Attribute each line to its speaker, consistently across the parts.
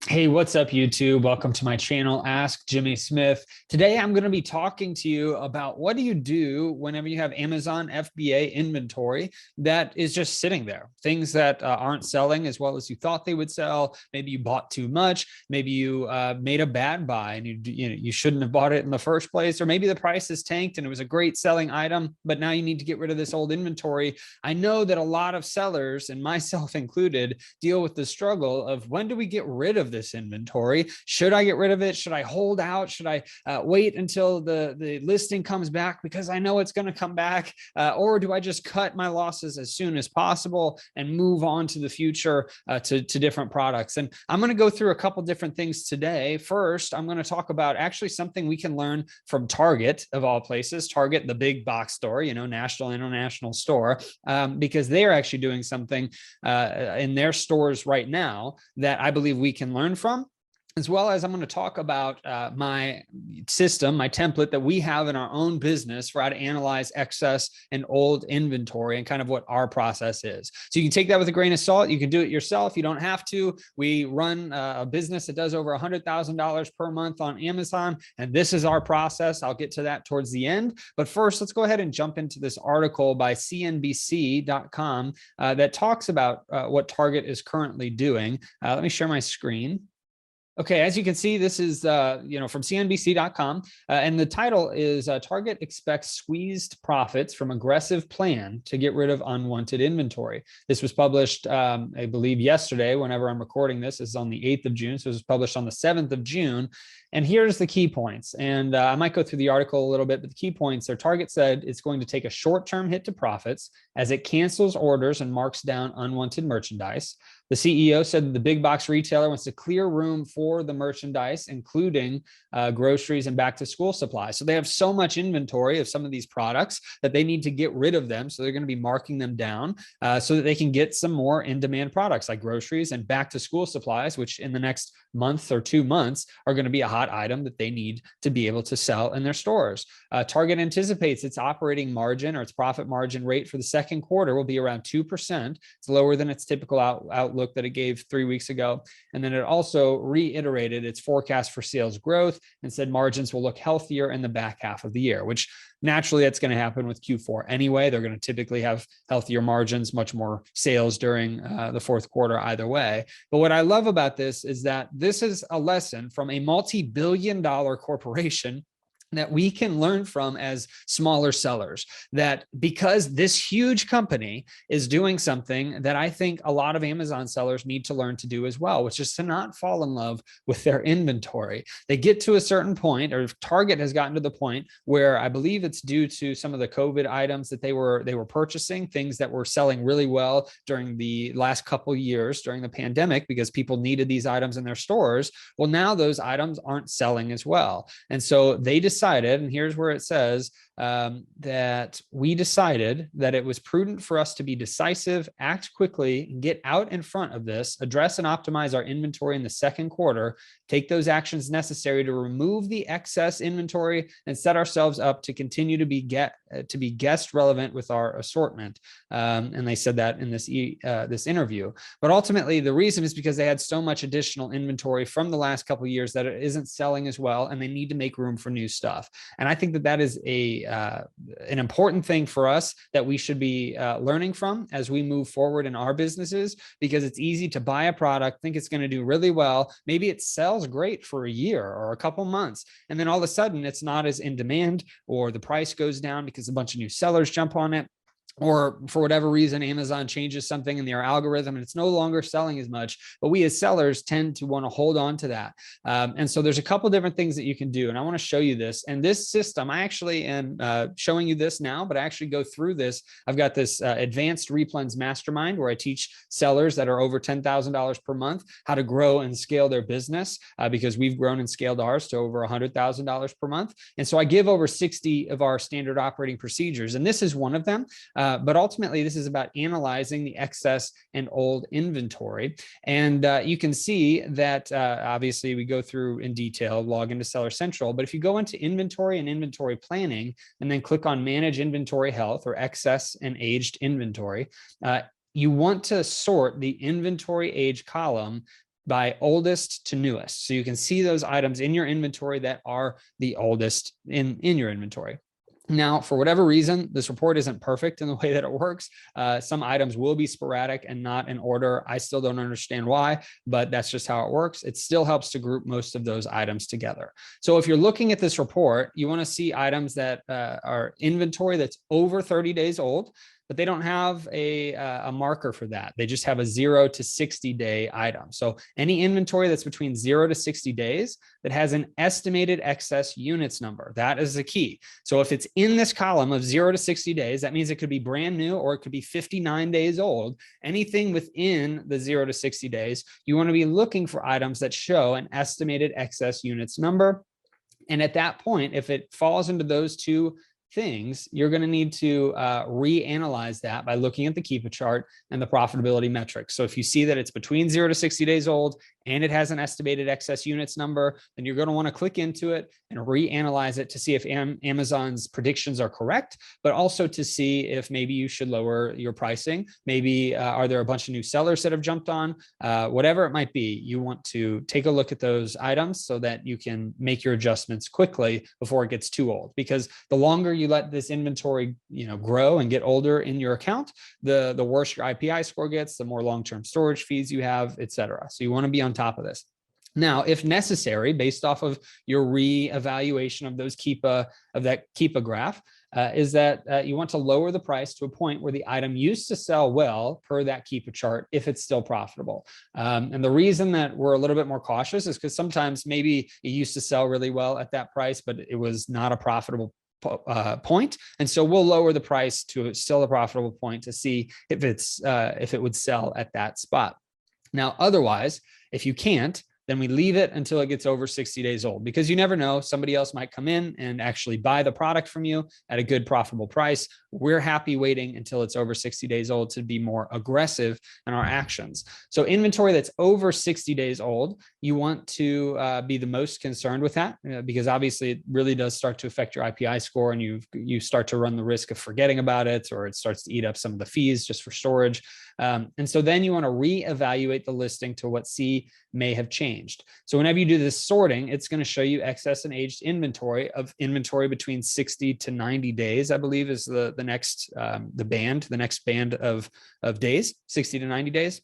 Speaker 1: Hey, what's up, YouTube? Welcome to my channel, Ask Jimmy Smith. Today, I'm going to be talking to you about what do you do whenever you have Amazon FBA inventory that is just sitting there. Things that aren't selling as well as you thought they would sell. Maybe you bought too much. Maybe you made a bad buy and you shouldn't have bought it in the first place. Or maybe the price is tanked and it was a great selling item, but now you need to get rid of this old inventory. I know that a lot of sellers, and myself included, deal with the struggle of when do we get rid of this inventory? Should I get rid of it? Should I hold out? Should I wait until the listing comes back because I know it's going to come back? Or do I just cut my losses as soon as possible and move on to the future to different products? And I'm going to go through a couple different things today. First, I'm going to talk about actually something we can learn from Target, of all places. Target, the big box store, national, international store, because they're actually doing something in their stores right now that I believe we can learn from, as well as I'm going to talk about my system, my template that we have in our own business for how to analyze excess and old inventory and kind of what our process is. So you can take that with a grain of salt. You can do it yourself. You don't have to. We run a business that does over $100,000 per month on Amazon, and this is our process. I'll get to that towards the end. But first, let's go ahead and jump into this article by CNBC.com that talks about what Target is currently doing. Let me share my screen. Okay, as you can see, this is from CNBC.com, and the title is Target expects squeezed profits from aggressive plan to get rid of unwanted inventory. This was published, I believe, yesterday. Whenever I'm recording this is on the 8th of June, so it was published on the 7th of June. And here's the key points. And I might go through the article a little bit, but the key points are Target said it's going to take a short-term hit to profits as it cancels orders and marks down unwanted merchandise. The CEO said that the big box retailer wants to clear room for the merchandise, including groceries and back to school supplies. So they have so much inventory of some of these products that they need to get rid of them. So they're going to be marking them down so that they can get some more in-demand products like groceries and back to school supplies, which in the next month or 2 months are going to be a hot item that they need to be able to sell in their stores. Target anticipates its operating margin or its profit margin rate for the second quarter will be around 2%. It's lower than its typical outlook that it gave 3 weeks ago. And then it also reiterated its forecast for sales growth and said margins will look healthier in the back half of the year, which naturally that's going to happen with Q4 anyway. They're going to typically have healthier margins, much more sales during the fourth quarter either way. But what I love about this is that this is a lesson from a multi-billion-dollar corporation that we can learn from as smaller sellers, that because this huge company is doing something that I think a lot of Amazon sellers need to learn to do as well, which is to not fall in love with their inventory. They get to a certain point, or Target has gotten to the point where I believe it's due to some of the COVID items that they were purchasing, things that were selling really well during the last couple of years during the pandemic because people needed these items in their stores. Well, now those items aren't selling as well. And so they decided, and here's where it says that we decided that it was prudent for us to be decisive, act quickly, get out in front of this, address and optimize our inventory in the second quarter, take those actions necessary to remove the excess inventory and set ourselves up to continue to be guest relevant with our assortment. And they said that in this interview. But ultimately, the reason is because they had so much additional inventory from the last couple of years that it isn't selling as well, and they need to make room for new stuff. And I think that that is an important thing for us that we should be learning from as we move forward in our businesses, because it's easy to buy a product, think it's going to do really well. Maybe it sells great for a year or a couple months, and then all of a sudden it's not as in demand, or the price goes down because a bunch of new sellers jump on it. Or for whatever reason, Amazon changes something in their algorithm and it's no longer selling as much. But we as sellers tend to want to hold on to that. And so there's a couple different things that you can do. And I want to show you this. And this system, I actually am showing you this now, but I actually go through this. I've got this advanced replens mastermind where I teach sellers that are over $10,000 per month how to grow and scale their business because we've grown and scaled ours to over $100,000 per month. And so I give over 60 of our standard operating procedures. And this is one of them. But ultimately, this is about analyzing the excess and old inventory. And you can see that obviously we go through in detail, log into Seller Central. But if you go into inventory and inventory planning, and then click on manage inventory health or excess and aged inventory, you want to sort the inventory age column by oldest to newest. So you can see those items in your inventory that are the oldest in your inventory. Now, for whatever reason, this report isn't perfect in the way that it works. Some items will be sporadic and not in order. I still don't understand why, but that's just how it works. It still helps to group most of those items together. So if you're looking at this report, you want to see items that are inventory that's over 30 days old, but they don't have a marker for that. They just have a 0 to 60 day item. So any inventory that's between 0 to 60 days that has an estimated excess units number, that is the key. So if it's in this column of 0 to 60 days, that means it could be brand new or it could be 59 days old. Anything within the 0 to 60 days, you want to be looking for items that show an estimated excess units number. And at that point, if it falls into those two things, you're going to need to reanalyze that by looking at the Keepa chart and the profitability metrics. So if you see that it's between 0 to 60 days old and it has an estimated excess units number, then you're going to want to click into it and reanalyze it to see if Amazon's predictions are correct, but also to see if maybe you should lower your pricing. Maybe are there a bunch of new sellers that have jumped on? Whatever it might be, you want to take a look at those items so that you can make your adjustments quickly before it gets too old. Because the longer you let this inventory, grow and get older in your account, the worse your IPI score gets, the more long-term storage fees you have, et cetera. So you want to be on top of this. Now, if necessary, based off of your reevaluation of that Keepa graph, is that you want to lower the price to a point where the item used to sell well per that Keepa chart if it's still profitable. And the reason that we're a little bit more cautious is because sometimes maybe it used to sell really well at that price, but it was not a profitable point. And so we'll lower the price to still a profitable point to see if it would sell at that spot. Now, otherwise, if you can't, then we leave it until it gets over 60 days old, because you never know, somebody else might come in and actually buy the product from you at a good profitable price. We're happy waiting until it's over 60 days old to be more aggressive in our actions. So inventory that's over 60 days old, you want to be the most concerned with that, because obviously it really does start to affect your IPI score, and you start to run the risk of forgetting about it, or it starts to eat up some of the fees just for storage. And so then you want to reevaluate the listing to what may have changed. So whenever you do this sorting, it's going to show you excess and aged inventory between 60 to 90 days, I believe is the next band of days, 60 to 90 days.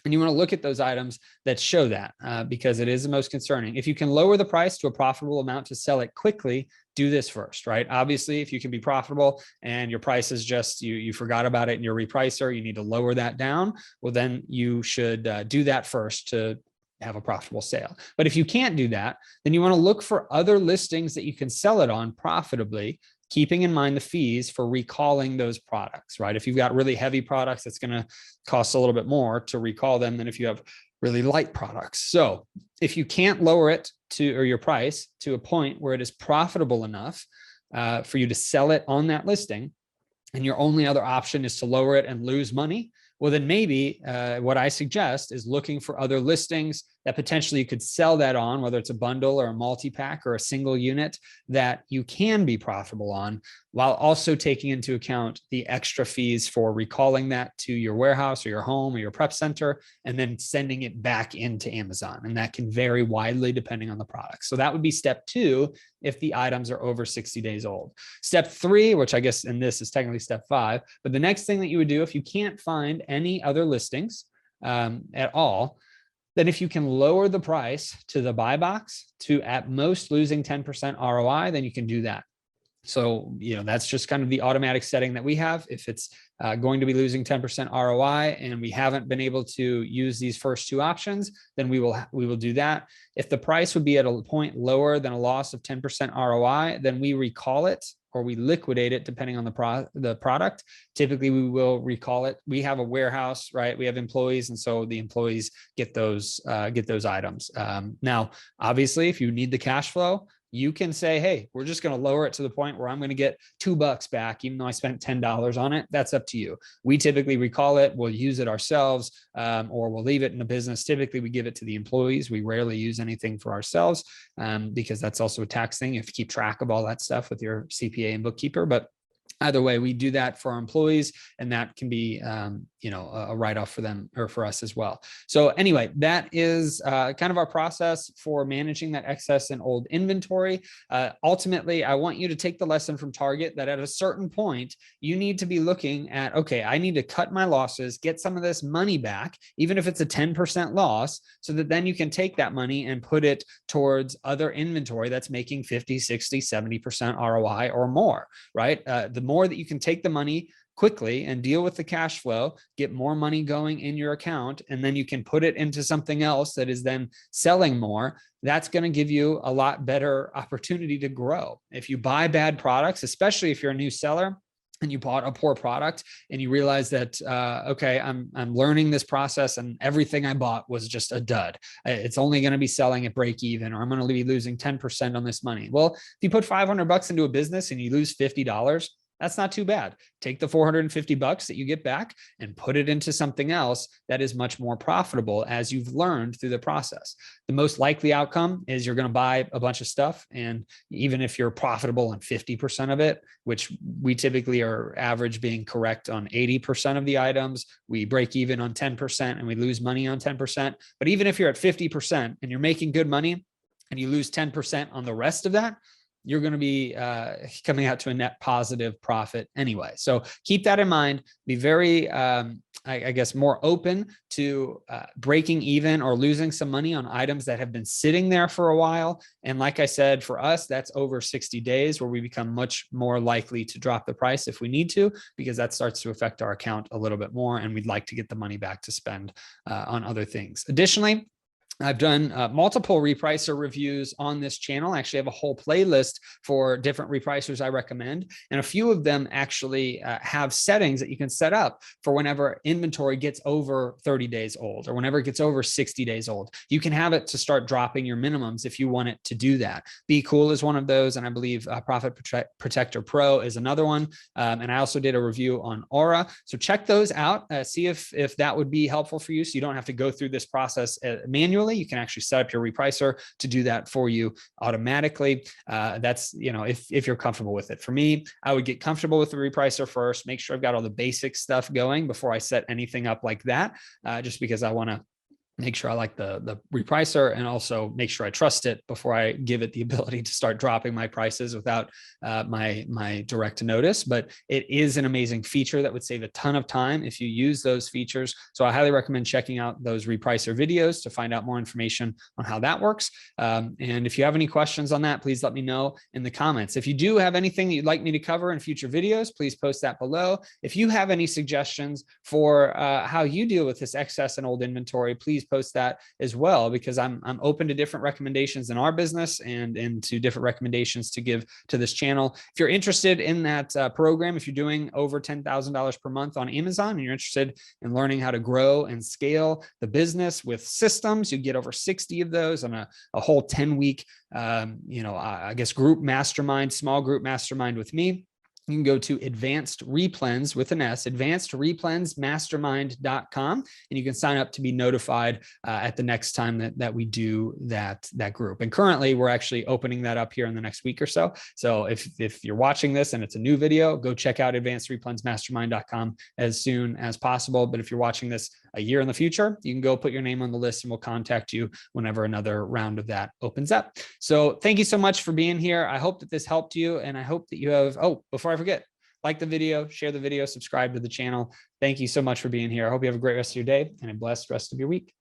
Speaker 1: And you want to look at those items that show that because it is the most concerning. If you can lower the price to a profitable amount to sell it quickly, do this first, right? Obviously, if you can be profitable and your price is just, you forgot about it in your repricer, you need to lower that down. Well, then you should do that first to have a profitable sale. But if you can't do that, then you want to look for other listings that you can sell it on profitably, keeping in mind the fees for recalling those products, right? If you've got really heavy products, it's going to cost a little bit more to recall them than if you have really light products. So if you can't lower it or your price to a point where it is profitable enough for you to sell it on that listing, and your only other option is to lower it and lose money, well, then maybe what I suggest is looking for other listings that potentially you could sell that on, whether it's a bundle or a multi-pack or a single unit that you can be profitable on, while also taking into account the extra fees for recalling that to your warehouse or your home or your prep center, and then sending it back into Amazon. And that can vary widely depending on the product. So that would be step 2 if the items are over 60 days old. Step 3, which I guess in this is technically step 5, but the next thing that you would do if you can't find any other listings at all, then if you can lower the price to the buy box to at most losing 10% ROI, then you can do that. So, that's just kind of the automatic setting that we have. If it's going to be losing 10% ROI and we haven't been able to use these first 2 options, then we will do that. If the price would be at a point lower than a loss of 10% ROI, then we recall it or we liquidate it depending on the product. Typically, we will recall it. We have a warehouse, right? We have employees, and so the employees get those items. Now, obviously, if you need the cash flow, you can say, hey, we're just going to lower it to the point where I'm going to get $2 back, even though I spent $10 on it. That's up to you. We typically recall it. We'll use it ourselves, or we'll leave it in the business. Typically, we give it to the employees. We rarely use anything for ourselves because that's also a tax thing. You have to keep track of all that stuff with your CPA and bookkeeper. But either way, we do that for our employees, and that can be, a write-off for them or for us as well. So anyway, that is kind of our process for managing that excess and old inventory. Ultimately, I want you to take the lesson from Target that at a certain point, you need to be looking at, okay, I need to cut my losses, get some of this money back, even if it's a 10% loss, so that then you can take that money and put it towards other inventory that's making 50, 60, 70% ROI or more, right? The more that you can take the money quickly and deal with the cash flow, get more money going in your account, and then you can put it into something else that is then selling more, that's going to give you a lot better opportunity to grow. If you buy bad products, especially if you're a new seller, and you bought a poor product and you realize that, okay, I'm learning this process and everything I bought was just a dud. It's only going to be selling at break even, or I'm going to be losing 10% on this money. Well, if you put $500 into a business and you lose $50, that's not too bad. Take the $450 that you get back and put it into something else that is much more profitable as you've learned through the process. The most likely outcome is you're going to buy a bunch of stuff. And even if you're profitable on 50% of it, which we typically are average being correct on 80% of the items, we break even on 10% and we lose money on 10%. But even if you're at 50% and you're making good money and you lose 10% on the rest of that, you're going to be coming out to a net positive profit anyway. So keep that in mind. Be very, I guess, more open to breaking even or losing some money on items that have been sitting there for a while. And like I said, for us, that's over 60 days where we become much more likely to drop the price if we need to, because that starts to affect our account a little bit more. And we'd like to get the money back to spend on other things. Additionally, I've done multiple repricer reviews on this channel. I actually have a whole playlist for different repricers I recommend. And a few of them actually have settings that you can set up for whenever inventory gets over 30 days old or whenever it gets over 60 days old. You can have it to start dropping your minimums if you want it to do that. Be Cool is one of those. And I believe Profit Protector Pro is another one. And I also did a review on Aura. So check those out. See if that would be helpful for you so you don't have to go through this process manually. You can actually set up your repricer to do that for you automatically. That's, if you're comfortable with it. For me, I would get comfortable with the repricer first, make sure I've got all the basic stuff going before I set anything up like that, just because I want to make sure I like the repricer and also make sure I trust it before I give it the ability to start dropping my prices without my direct notice. But it is an amazing feature that would save a ton of time if you use those features. So I highly recommend checking out those repricer videos to find out more information on how that works. And if you have any questions on that, please let me know in the comments. If you do have anything that you'd like me to cover in future videos, please post that below. If you have any suggestions for how you deal with this excess and old inventory, please post that as well, because I'm open to different recommendations in our business and to different recommendations to give to this channel. If you're interested in that program, if you're doing over $10,000 per month on Amazon and you're interested in learning how to grow and scale the business with systems, you get over 60 of those on a whole 10-week, I guess, group mastermind, small group mastermind with me. You can go to Advanced Replens with an S, advancedreplensmastermind.com, and you can sign up to be notified at the next time that we do that group. And currently, we're actually opening that up here in the next week or so. So if you're watching this and it's a new video, go check out advancedreplensmastermind.com as soon as possible. But if you're watching this a year in the future, you can go put your name on the list and we'll contact you whenever another round of that opens up. So thank you so much for being here. I hope that this helped you, and I hope that you have, before I forget, like the video, share the video, subscribe to the channel. Thank you so much for being here. I hope you have a great rest of your day and a blessed rest of your week.